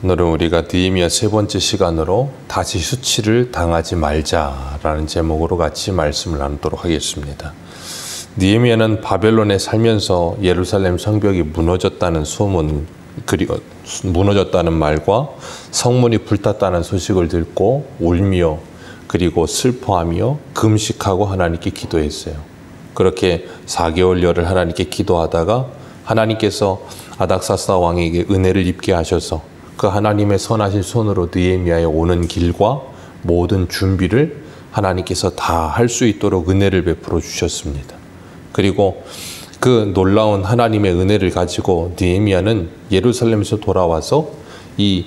오늘은 우리가 느헤미야 세 번째 시간으로 다시 수치를 당하지 말자라는 제목으로 같이 말씀을 나누도록 하겠습니다. 느헤미야는 바벨론에 살면서 예루살렘 성벽이 무너졌다는 소문, 그리고 무너졌다는 말과 성문이 불탔다는 소식을 듣고 울며 그리고 슬퍼하며 금식하고 하나님께 기도했어요. 그렇게 4개월여를 하나님께 기도하다가 하나님께서 아닥사스다 왕에게 은혜를 입게 하셔서 그 하나님의 선하신 손으로 느헤미야에 오는 길과 모든 준비를 하나님께서 다 할 수 있도록 은혜를 베풀어 주셨습니다. 그리고 그 놀라운 하나님의 은혜를 가지고 느헤미야는 예루살렘에서 돌아와서 이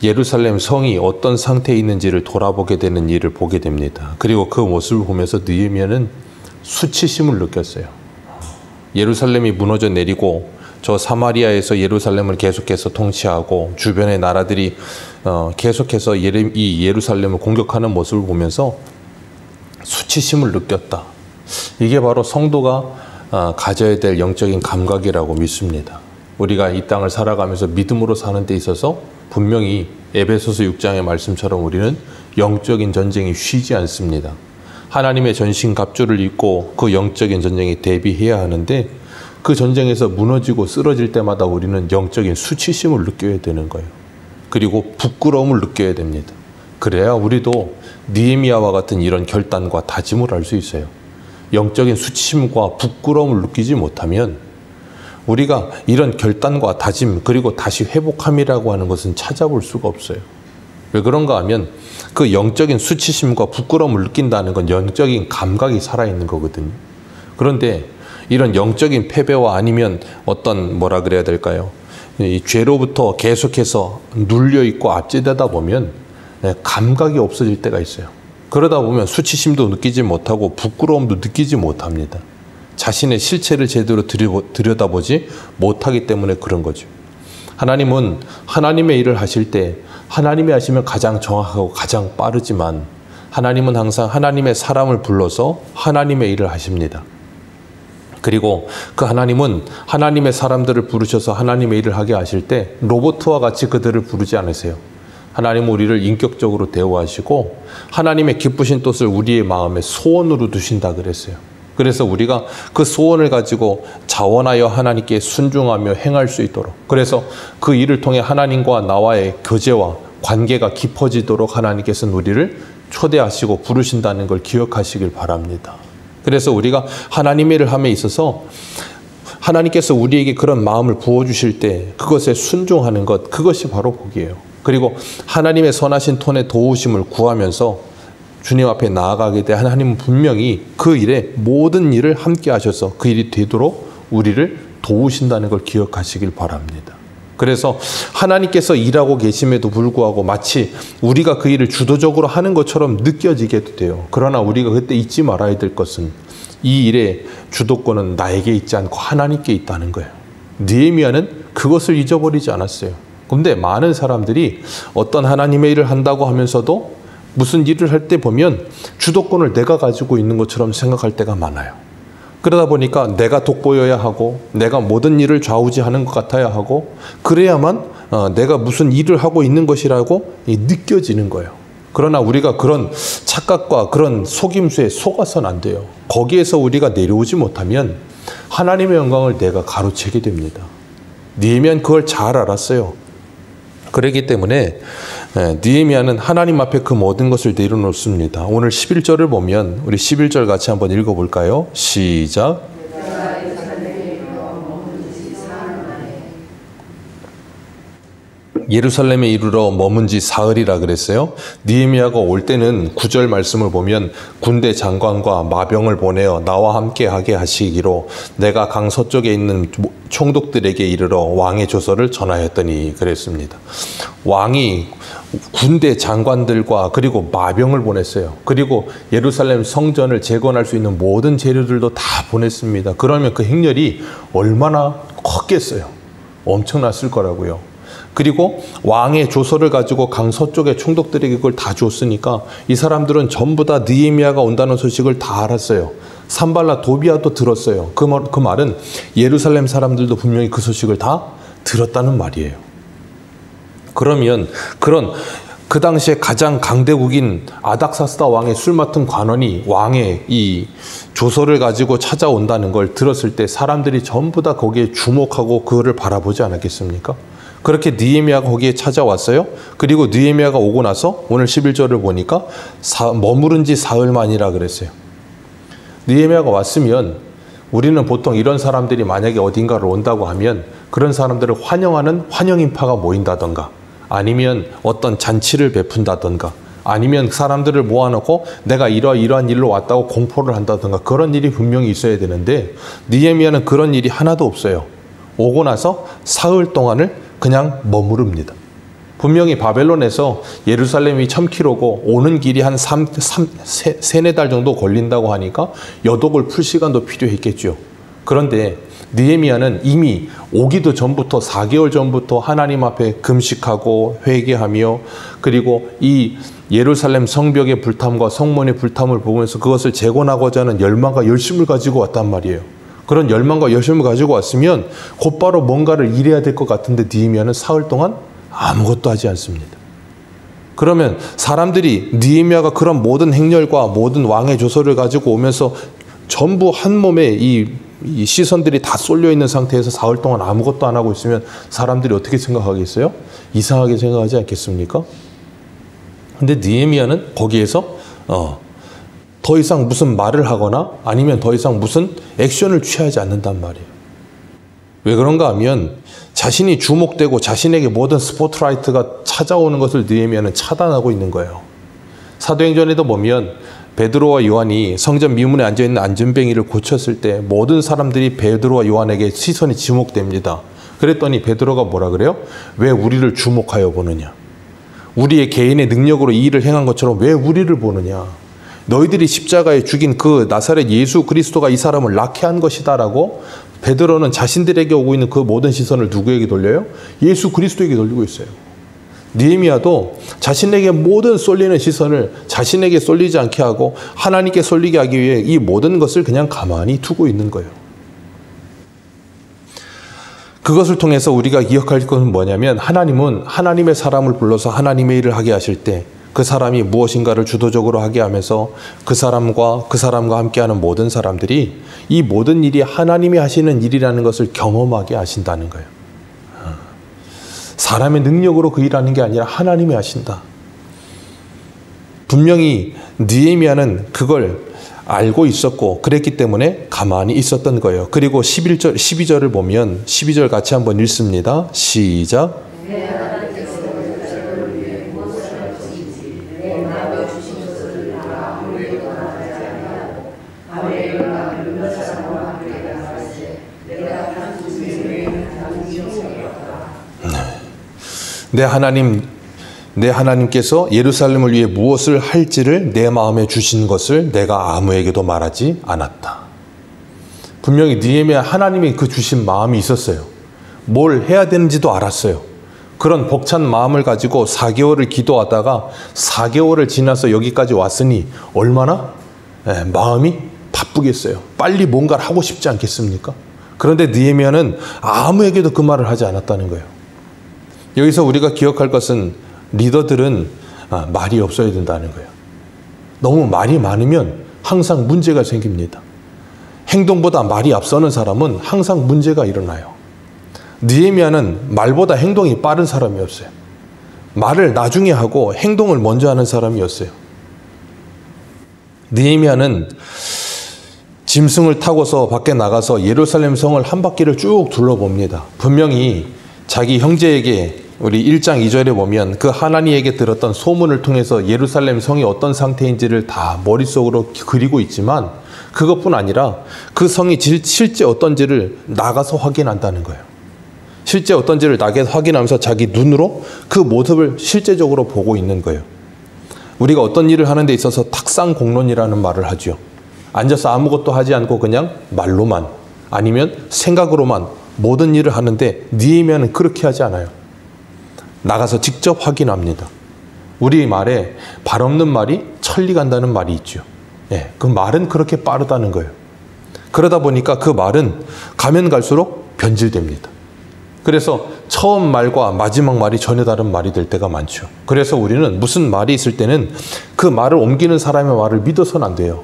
예루살렘 성이 어떤 상태에 있는지를 돌아보게 되는 일을 보게 됩니다. 그리고 그 모습을 보면서 느헤미야는 수치심을 느꼈어요. 예루살렘이 무너져 내리고 저 사마리아에서 예루살렘을 계속해서 통치하고 주변의 나라들이 계속해서 이 예루살렘을 공격하는 모습을 보면서 수치심을 느꼈다. 이게 바로 성도가 가져야 될 영적인 감각이라고 믿습니다. 우리가 이 땅을 살아가면서 믿음으로 사는 데 있어서 분명히 에베소서 6장의 말씀처럼 우리는 영적인 전쟁이 쉬지 않습니다. 하나님의 전신갑주를 입고 그 영적인 전쟁에 대비해야 하는데 그 전쟁에서 무너지고 쓰러질 때마다 우리는 영적인 수치심을 느껴야 되는 거예요. 그리고 부끄러움을 느껴야 됩니다. 그래야 우리도 느헤미야와 같은 이런 결단과 다짐을 할 수 있어요. 영적인 수치심과 부끄러움을 느끼지 못하면 우리가 이런 결단과 다짐 그리고 다시 회복함이라고 하는 것은 찾아볼 수가 없어요. 왜 그런가 하면 그 영적인 수치심과 부끄러움을 느낀다는 건 영적인 감각이 살아있는 거거든요. 그런데 이런 영적인 패배와 아니면 어떤 뭐라 그래야 될까요? 이 죄로부터 계속해서 눌려있고 압제되다 보면 감각이 없어질 때가 있어요. 그러다 보면 수치심도 느끼지 못하고 부끄러움도 느끼지 못합니다. 자신의 실체를 제대로 들여다보지 못하기 때문에 그런 거죠. 하나님은 하나님의 일을 하실 때 하나님이 하시면 가장 정확하고 가장 빠르지만 하나님은 항상 하나님의 사람을 불러서 하나님의 일을 하십니다. 그리고 그 하나님은 하나님의 사람들을 부르셔서 하나님의 일을 하게 하실 때 로봇과 같이 그들을 부르지 않으세요. 하나님은 우리를 인격적으로 대우하시고 하나님의 기쁘신 뜻을 우리의 마음에 소원으로 두신다 그랬어요. 그래서 우리가 그 소원을 가지고 자원하여 하나님께 순종하며 행할 수 있도록, 그래서 그 일을 통해 하나님과 나와의 교제와 관계가 깊어지도록 하나님께서는 우리를 초대하시고 부르신다는 걸 기억하시길 바랍니다. 그래서 우리가 하나님의 일을 함에 있어서 하나님께서 우리에게 그런 마음을 부어주실 때 그것에 순종하는 것, 그것이 바로 복이에요. 그리고 하나님의 선하신 톤의 도우심을 구하면서 주님 앞에 나아가게 돼 하나님은 분명히 그 일에 모든 일을 함께 하셔서 그 일이 되도록 우리를 도우신다는 걸 기억하시길 바랍니다. 그래서 하나님께서 일하고 계심에도 불구하고 마치 우리가 그 일을 주도적으로 하는 것처럼 느껴지게도 돼요. 그러나 우리가 그때 잊지 말아야 될 것은 이 일의 주도권은 나에게 있지 않고 하나님께 있다는 거예요. 느헤미야는 그것을 잊어버리지 않았어요. 그런데 많은 사람들이 어떤 하나님의 일을 한다고 하면서도 무슨 일을 할 때 보면 주도권을 내가 가지고 있는 것처럼 생각할 때가 많아요. 그러다 보니까 내가 돋보여야 하고 내가 모든 일을 좌우지하는 것 같아야 하고 그래야만 내가 무슨 일을 하고 있는 것이라고 느껴지는 거예요. 그러나 우리가 그런 착각과 그런 속임수에 속아서는 안 돼요. 거기에서 우리가 내려오지 못하면 하나님의 영광을 내가 가로채게 됩니다. 느헤미야는 그걸 잘 알았어요. 그렇기 때문에 느헤미야는 하나님 앞에 그 모든 것을 내려놓습니다. 오늘 11절을 보면 우리 11절 같이 한번 읽어볼까요? 시작. 예루살렘에 이르러 머문 지 사흘이라 그랬어요. 느헤미야가 올 때는 9절 말씀을 보면 군대 장관과 마병을 보내어 나와 함께 하게 하시기로 내가 강 서쪽에 있는 총독들에게 이르러 왕의 조서를 전하였더니 그랬습니다. 왕이 군대 장관들과 그리고 마병을 보냈어요. 그리고 예루살렘 성전을 재건할 수 있는 모든 재료들도 다 보냈습니다. 그러면 그 행렬이 얼마나 컸겠어요. 엄청났을 거라고요. 그리고 왕의 조서를 가지고 강 서쪽의 총독들에게 그걸 다 줬으니까 이 사람들은 전부 다 느헤미야가 온다는 소식을 다 알았어요. 산발라 도비아도 들었어요. 그 말은 예루살렘 사람들도 분명히 그 소식을 다 들었다는 말이에요. 그러면 그 당시에 가장 강대국인 아닥사스다 왕의 술 맡은 관원이 왕의 이 조서를 가지고 찾아온다는 걸 들었을 때 사람들이 전부 다 거기에 주목하고 그거를 바라보지 않았겠습니까? 그렇게 느헤미야가 거기에 찾아왔어요. 그리고 느헤미야가 오고 나서 오늘 11절을 보니까 머무른 지 사흘 만이라 그랬어요. 느헤미야가 왔으면 우리는 보통 이런 사람들이 만약에 어딘가를 온다고 하면 그런 사람들을 환영하는 환영인파가 모인다던가 아니면 어떤 잔치를 베푼다던가 아니면 사람들을 모아놓고 내가 이러한 일로 왔다고 공포를 한다던가 그런 일이 분명히 있어야 되는데 느헤미야는 그런 일이 하나도 없어요. 오고 나서 사흘 동안을 그냥 머무릅니다. 분명히 바벨론에서 예루살렘이 1000km고 오는 길이 한 3-4달 정도 걸린다고 하니까 여독을 풀 시간도 필요했겠죠. 그런데 느헤미야는 이미 오기도 전부터 4개월 전부터 하나님 앞에 금식하고 회개하며 그리고 이 예루살렘 성벽의 불탐과 성문의 불탐을 보면서 그것을 재건하고자 하는 열망과 열심을 가지고 왔단 말이에요. 그런 열망과 열심을 가지고 왔으면 곧바로 뭔가를 일해야 될 것 같은데 느헤미야는 사흘 동안 아무것도 하지 않습니다. 그러면 사람들이 느헤미야가 그런 모든 행렬과 모든 왕의 조서를 가지고 오면서 전부 한 몸에 이 시선들이 다 쏠려 있는 상태에서 사흘 동안 아무것도 안 하고 있으면 사람들이 어떻게 생각하겠어요? 이상하게 생각하지 않겠습니까? 근데 느헤미야는 거기에서 더 이상 무슨 말을 하거나 아니면 더 이상 무슨 액션을 취하지 않는단 말이에요. 왜 그런가 하면 자신이 주목되고 자신에게 모든 스포트라이트가 찾아오는 것을 느헤미야는 차단하고 있는 거예요. 사도행전에도 보면 베드로와 요한이 성전 미문에 앉아있는 안전뱅이를 고쳤을 때 모든 사람들이 베드로와 요한에게 시선이 지목됩니다. 그랬더니 베드로가 뭐라 그래요? 왜 우리를 주목하여 보느냐? 우리의 개인의 능력으로 이 일을 행한 것처럼 왜 우리를 보느냐? 너희들이 십자가에 죽인 그 나사렛 예수 그리스도가 이 사람을 낳게 한 것이다라고 베드로는 자신들에게 오고 있는 그 모든 시선을 누구에게 돌려요? 예수 그리스도에게 돌리고 있어요. 느헤미야도 자신에게 모든 쏠리는 시선을 자신에게 쏠리지 않게 하고 하나님께 쏠리게 하기 위해 이 모든 것을 그냥 가만히 두고 있는 거예요. 그것을 통해서 우리가 기억할 것은 뭐냐면 하나님은 하나님의 사람을 불러서 하나님의 일을 하게 하실 때 그 사람이 무엇인가를 주도적으로 하게 하면서 그 사람과 함께하는 모든 사람들이 이 모든 일이 하나님이 하시는 일이라는 것을 경험하게 하신다는 거예요. 사람의 능력으로 그 일하는 게 아니라 하나님이 하신다. 분명히 느헤미야는 그걸 알고 있었고 그랬기 때문에 가만히 있었던 거예요. 그리고 12절을 보면 12절 같이 한번 읽습니다. 시작. 내 하나님께서 예루살렘을 위해 무엇을 할지를 내 마음에 주신 것을 내가 아무에게도 말하지 않았다. 분명히 느헤미야 하나님이 그 주신 마음이 있었어요. 뭘 해야 되는지도 알았어요. 그런 벅찬 마음을 가지고 4개월을 기도하다가 4개월을 지나서 여기까지 왔으니 얼마나 마음이 바쁘겠어요. 빨리 뭔가를 하고 싶지 않겠습니까? 그런데 느헤미야는 아무에게도 그 말을 하지 않았다는 거예요. 여기서 우리가 기억할 것은 리더들은 말이 없어야 된다는 거예요. 너무 말이 많으면 항상 문제가 생깁니다. 행동보다 말이 앞서는 사람은 항상 문제가 일어나요. 느헤미야는 말보다 행동이 빠른 사람이었어요. 말을 나중에 하고 행동을 먼저 하는 사람이었어요. 느헤미야는 짐승을 타고서 밖에 나가서 예루살렘 성을 한 바퀴를 쭉 둘러봅니다. 분명히 자기 형제에게 우리 1장 2절에 보면 그 하나니에게 들었던 소문을 통해서 예루살렘 성이 어떤 상태인지를 다 머릿속으로 그리고 있지만 그것뿐 아니라 그 성이 실제 어떤지를 나가서 확인한다는 거예요. 실제 어떤지를 확인하면서 자기 눈으로 그 모습을 실제적으로 보고 있는 거예요. 우리가 어떤 일을 하는 데 있어서 탁상공론이라는 말을 하죠. 앉아서 아무것도 하지 않고 그냥 말로만 아니면 생각으로만 모든 일을 하는데 느헤미야는 그렇게 하지 않아요. 나가서 직접 확인합니다. 우리 말에 발 없는 말이 천리 간다는 말이 있죠. 그 말은 그렇게 빠르다는 거예요. 그러다 보니까 그 말은 가면 갈수록 변질됩니다. 그래서 처음 말과 마지막 말이 전혀 다른 말이 될 때가 많죠. 그래서 우리는 무슨 말이 있을 때는 그 말을 옮기는 사람의 말을 믿어서는 안 돼요.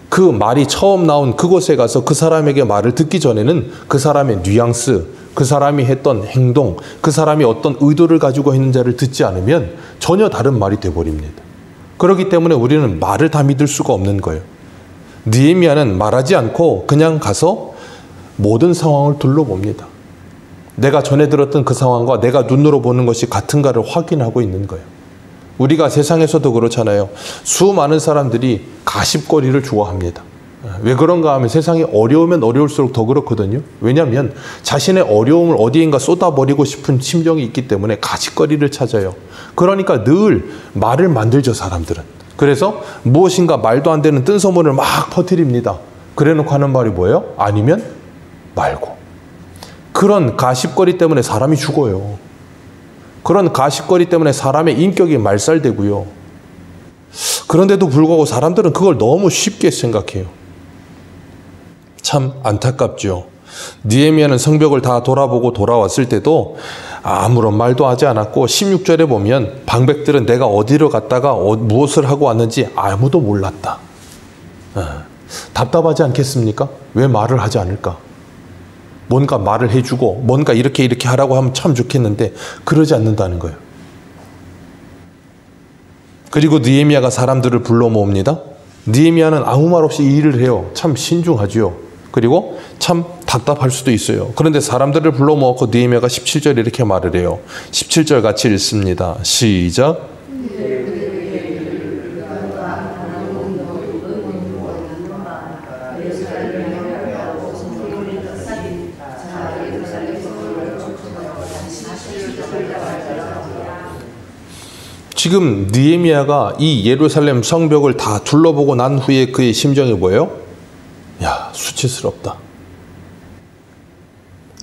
그 말이 처음 나온 그곳에 가서 그 사람에게 말을 듣기 전에는 그 사람의 뉘앙스, 그 사람이 했던 행동, 그 사람이 어떤 의도를 가지고 했는지를 듣지 않으면 전혀 다른 말이 되어버립니다. 그렇기 때문에 우리는 말을 다 믿을 수가 없는 거예요. 느헤미야는 말하지 않고 그냥 가서 모든 상황을 둘러봅니다. 내가 전에 들었던 그 상황과 내가 눈으로 보는 것이 같은가를 확인하고 있는 거예요. 우리가 세상에서도 그렇잖아요. 수많은 사람들이 가십거리를 좋아합니다. 왜 그런가 하면 세상이 어려우면 어려울수록 더 그렇거든요. 왜냐하면 자신의 어려움을 어디인가 쏟아버리고 싶은 심정이 있기 때문에 가십거리를 찾아요. 그러니까 늘 말을 만들죠, 사람들은. 그래서 무엇인가 말도 안 되는 뜬소문을 막 퍼뜨립니다. 그래놓고 하는 말이 뭐예요? 아니면 말고. 그런 가십거리 때문에 사람이 죽어요. 그런 가십거리 때문에 사람의 인격이 말살되고요. 그런데도 불구하고 사람들은 그걸 너무 쉽게 생각해요. 참 안타깝죠. 느헤미야는 성벽을 다 돌아보고 돌아왔을 때도 아무런 말도 하지 않았고 16절에 보면 방백들은 내가 어디로 갔다가 무엇을 하고 왔는지 아무도 몰랐다. 답답하지 않겠습니까? 왜 말을 하지 않을까? 뭔가 말을 해주고 뭔가 이렇게 하라고 하면 참 좋겠는데 그러지 않는다는 거예요. 그리고 느헤미야가 사람들을 불러 모읍니다. 느헤미야는 아무 말 없이 이 일을 해요. 참 신중하지요. 그리고 참 답답할 수도 있어요. 그런데 사람들을 불러 모았고 느헤미야가 17절에 이렇게 말을 해요. 17절 같이 읽습니다. 시작. 지금 느헤미야가 이 예루살렘 성벽을 다 둘러보고 난 후에 그의 심정이 뭐예요? 야, 수치스럽다.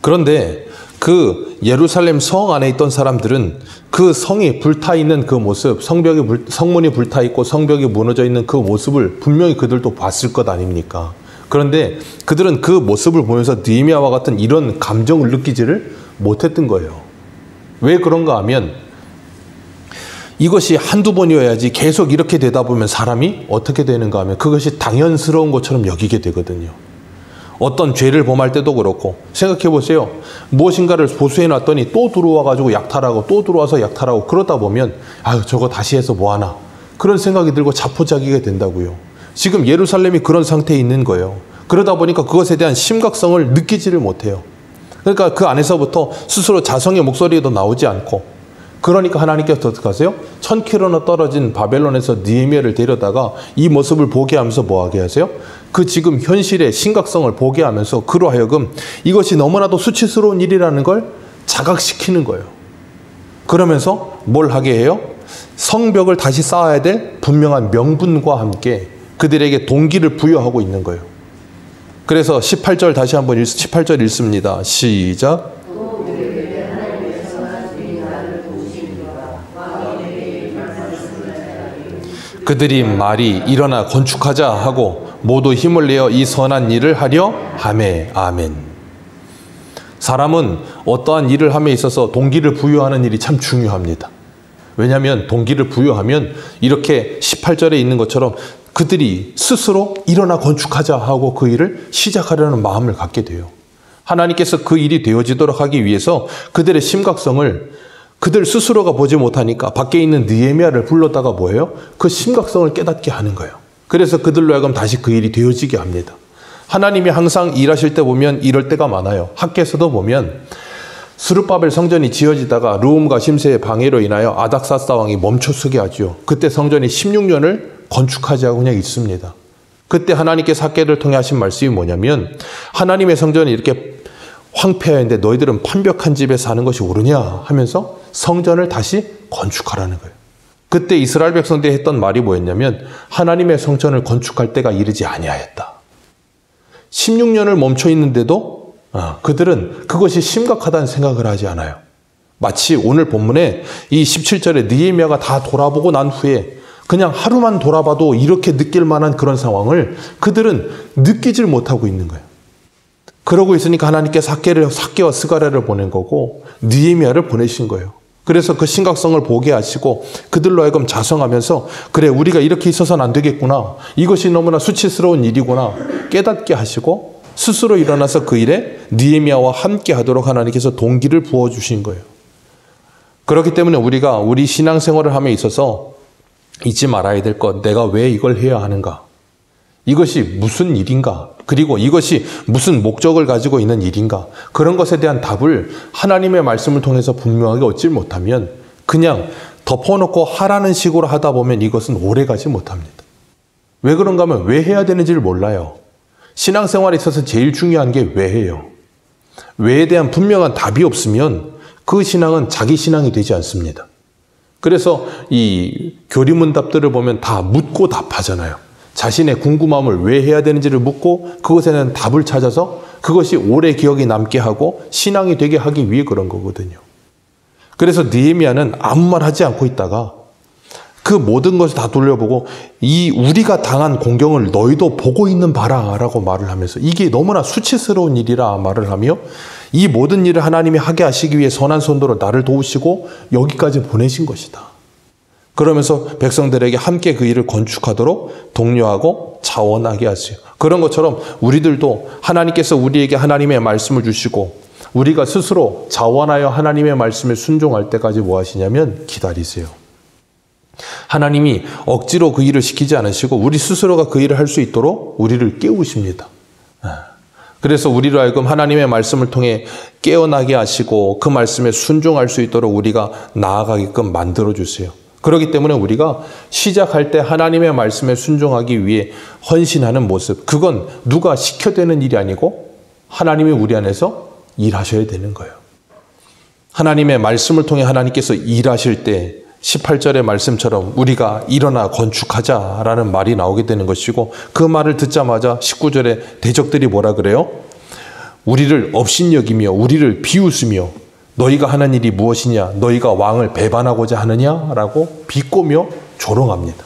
그런데 그 예루살렘 성 안에 있던 사람들은 그 성이 불타있는 그 모습, 성문이 불타있고 성벽이 무너져 있는 그 모습을 분명히 그들도 봤을 것 아닙니까? 그런데 그들은 그 모습을 보면서 느헤미야와 같은 이런 감정을 느끼지를 못했던 거예요. 왜 그런가 하면 이것이 한두 번이어야지 계속 이렇게 되다 보면 사람이 어떻게 되는가 하면 그것이 당연스러운 것처럼 여기게 되거든요. 어떤 죄를 범할 때도 그렇고 생각해 보세요. 무엇인가를 보수해 놨더니 또 들어와 가지고 약탈하고 또 들어와서 약탈하고 그러다 보면 아유 저거 다시 해서 뭐하나 그런 생각이 들고 자포자기가 된다고요. 지금 예루살렘이 그런 상태에 있는 거예요. 그러다 보니까 그것에 대한 심각성을 느끼지를 못해요. 그러니까 그 안에서부터 스스로 자성의 목소리도 나오지 않고 그러니까 하나님께서 어떻게 하세요? 1000km나 떨어진 바벨론에서 느헤미야를 데려다가 이 모습을 보게 하면서 뭐하게 하세요? 그 지금 현실의 심각성을 보게 하면서 그로 하여금 이것이 너무나도 수치스러운 일이라는 걸 자각시키는 거예요. 그러면서 뭘 하게 해요? 성벽을 다시 쌓아야 될 분명한 명분과 함께 그들에게 동기를 부여하고 있는 거예요. 그래서 18절 다시 한번 18절 읽습니다. 시작. 그들이 말이 일어나 건축하자 하고 모두 힘을 내어 이 선한 일을 하려 하매. 아멘. 사람은 어떠한 일을 함에 있어서 동기를 부여하는 일이 참 중요합니다. 왜냐하면 동기를 부여하면 이렇게 18절에 있는 것처럼 그들이 스스로 일어나 건축하자 하고 그 일을 시작하려는 마음을 갖게 돼요. 하나님께서 그 일이 되어지도록 하기 위해서 그들의 심각성을 그들 스스로가 보지 못하니까 밖에 있는 느헤미야를 불렀다가 뭐예요? 그 심각성을 깨닫게 하는 거예요. 그래서 그들로 하여금 다시 그 일이 되어지게 합니다. 하나님이 항상 일하실 때 보면 이럴 때가 많아요. 학계에서도 보면 스룹바벨 성전이 지어지다가 르움과 심세의 방해로 인하여 아닥사스다 왕이 멈춰서게 하죠. 그때 성전이 16년을 건축하지 않고 그냥 있습니다. 그때 하나님께서 학계를 통해 하신 말씀이 뭐냐면 하나님의 성전이 이렇게 황폐하였는데 너희들은 판벽한 집에 사는 것이 옳으냐 하면서 성전을 다시 건축하라는 거예요. 그때 이스라엘 백성들이 했던 말이 뭐였냐면 하나님의 성전을 건축할 때가 이르지 아니하였다. 16년을 멈춰 있는데도 그들은 그것이 심각하다는 생각을 하지 않아요. 마치 오늘 본문에 이 17절에 느헤미야가 다 돌아보고 난 후에 그냥 하루만 돌아봐도 이렇게 느낄 만한 그런 상황을 그들은 느끼질 못하고 있는 거예요. 그러고 있으니까 하나님께서 삭개와 스가랴를 보낸 거고 느헤미야를 보내신 거예요. 그래서 그 심각성을 보게 하시고 그들로 하여금 자성하면서 그래 우리가 이렇게 있어서는 안 되겠구나. 이것이 너무나 수치스러운 일이구나 깨닫게 하시고 스스로 일어나서 그 일에 느헤미야와 함께 하도록 하나님께서 동기를 부어주신 거예요. 그렇기 때문에 우리가 우리 신앙생활을 함에 있어서 잊지 말아야 될 것, 내가 왜 이걸 해야 하는가? 이것이 무슨 일인가? 그리고 이것이 무슨 목적을 가지고 있는 일인가? 그런 것에 대한 답을 하나님의 말씀을 통해서 분명하게 얻지 못하면 그냥 덮어놓고 하라는 식으로 하다 보면 이것은 오래가지 못합니다. 왜 그런가 하면 왜 해야 되는지를 몰라요. 신앙생활에 있어서 제일 중요한 게 왜예요. 왜에 대한 분명한 답이 없으면 그 신앙은 자기 신앙이 되지 않습니다. 그래서 이 교리문답들을 보면 다 묻고 답하잖아요. 자신의 궁금함을 왜 해야 되는지를 묻고 그것에 대한 답을 찾아서 그것이 오래 기억에 남게 하고 신앙이 되게 하기 위해 그런 거거든요. 그래서 느헤미야는 아무 말 하지 않고 있다가 그 모든 것을 다 돌려보고 이 우리가 당한 공경을 너희도 보고 있는 바라 라고 말을 하면서 이게 너무나 수치스러운 일이라 말을 하며 이 모든 일을 하나님이 하게 하시기 위해 선한 손도로 나를 도우시고 여기까지 보내신 것이다. 그러면서 백성들에게 함께 그 일을 건축하도록 독려하고 자원하게 하세요. 그런 것처럼 우리들도 하나님께서 우리에게 하나님의 말씀을 주시고 우리가 스스로 자원하여 하나님의 말씀에 순종할 때까지 뭐 하시냐면 기다리세요. 하나님이 억지로 그 일을 시키지 않으시고 우리 스스로가 그 일을 할 수 있도록 우리를 깨우십니다. 그래서 우리로 하여금 하나님의 말씀을 통해 깨어나게 하시고 그 말씀에 순종할 수 있도록 우리가 나아가게끔 만들어주세요. 그렇기 때문에 우리가 시작할 때 하나님의 말씀에 순종하기 위해 헌신하는 모습, 그건 누가 시켜대는 일이 아니고 하나님이 우리 안에서 일하셔야 되는 거예요. 하나님의 말씀을 통해 하나님께서 일하실 때 18절의 말씀처럼 우리가 일어나 건축하자라는 말이 나오게 되는 것이고 그 말을 듣자마자 19절에 대적들이 뭐라 그래요? 우리를 업신여기며 우리를 비웃으며 너희가 하는 일이 무엇이냐? 너희가 왕을 배반하고자 하느냐라고 비꼬며 조롱합니다.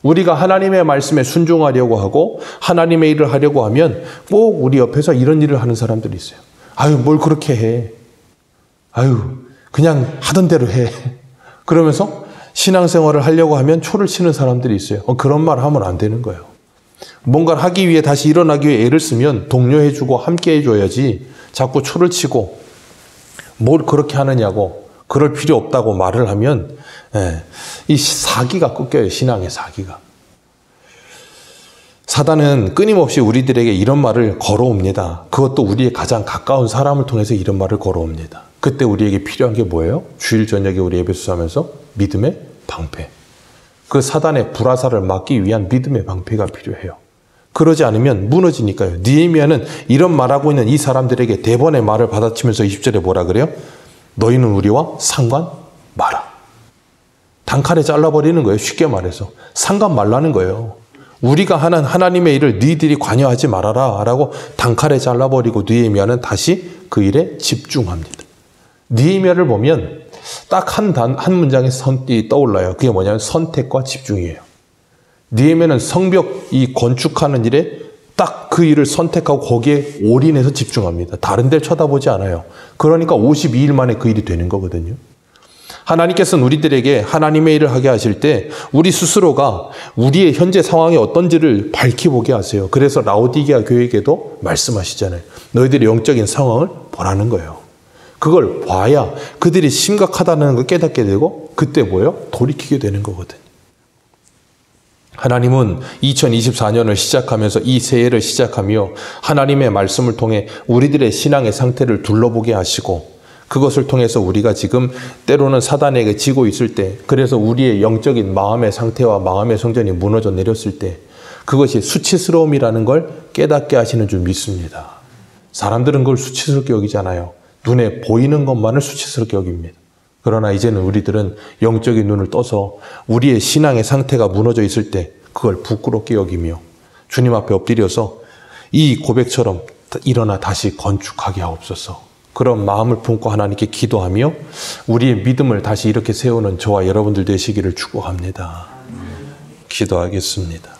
우리가 하나님의 말씀에 순종하려고 하고 하나님의 일을 하려고 하면 꼭 우리 옆에서 이런 일을 하는 사람들이 있어요. 아유, 뭘 그렇게 해. 아유, 그냥 하던 대로 해. 그러면서 신앙생활을 하려고 하면 초를 치는 사람들이 있어요. 그런 말 하면 안 되는 거예요. 뭔가를 하기 위해 다시 일어나기 위해 애를 쓰면 독려해주고 함께 해줘야지 자꾸 초를 치고 뭘 그렇게 하느냐고 그럴 필요 없다고 말을 하면 이 사기가 꺾여요. 신앙의 사기가. 사단은 끊임없이 우리들에게 이런 말을 걸어옵니다. 그것도 우리의 가장 가까운 사람을 통해서 이런 말을 걸어옵니다. 그때 우리에게 필요한 게 뭐예요? 주일 저녁에 우리 예배소 하면서 믿음의 방패. 그 사단의 불화살을 막기 위한 믿음의 방패가 필요해요. 그러지 않으면 무너지니까요. 느헤미야는 이런 말하고 있는 이 사람들에게 대번의 말을 받아치면서 20절에 뭐라 그래요? 너희는 우리와 상관 마라. 단칼에 잘라버리는 거예요. 쉽게 말해서. 상관 말라는 거예요. 우리가 하는 하나님의 일을 너희들이 관여하지 말아라 라고 단칼에 잘라버리고 느헤미야는 다시 그 일에 집중합니다. 느헤미야를 보면 딱 한 문장이 떠올라요. 그게 뭐냐면 선택과 집중이에요. 느헤미야는 성벽 이 건축하는 일에 딱 그 일을 선택하고 거기에 올인해서 집중합니다. 다른 데를 쳐다보지 않아요. 그러니까 52일 만에 그 일이 되는 거거든요. 하나님께서는 우리들에게 하나님의 일을 하게 하실 때 우리 스스로가 우리의 현재 상황이 어떤지를 밝히보게 하세요. 그래서 라오디게아 교회에게도 말씀하시잖아요. 너희들의 영적인 상황을 보라는 거예요. 그걸 봐야 그들이 심각하다는 걸 깨닫게 되고 그때 뭐예요? 돌이키게 되는 거거든요. 하나님은 2024년을 시작하면서 이 새해를 시작하며 하나님의 말씀을 통해 우리들의 신앙의 상태를 둘러보게 하시고 그것을 통해서 우리가 지금 때로는 사단에게 지고 있을 때 그래서 우리의 영적인 마음의 상태와 마음의 성전이 무너져 내렸을 때 그것이 수치스러움이라는 걸 깨닫게 하시는 줄 믿습니다. 사람들은 그걸 수치스럽게 여기잖아요. 눈에 보이는 것만을 수치스럽게 여깁니다. 그러나 이제는 우리들은 영적인 눈을 떠서 우리의 신앙의 상태가 무너져 있을 때 그걸 부끄럽게 여기며 주님 앞에 엎드려서 이 고백처럼 일어나 다시 건축하게 하옵소서. 그런 마음을 품고 하나님께 기도하며 우리의 믿음을 다시 이렇게 세우는 저와 여러분들 되시기를 축복합니다. 기도하겠습니다.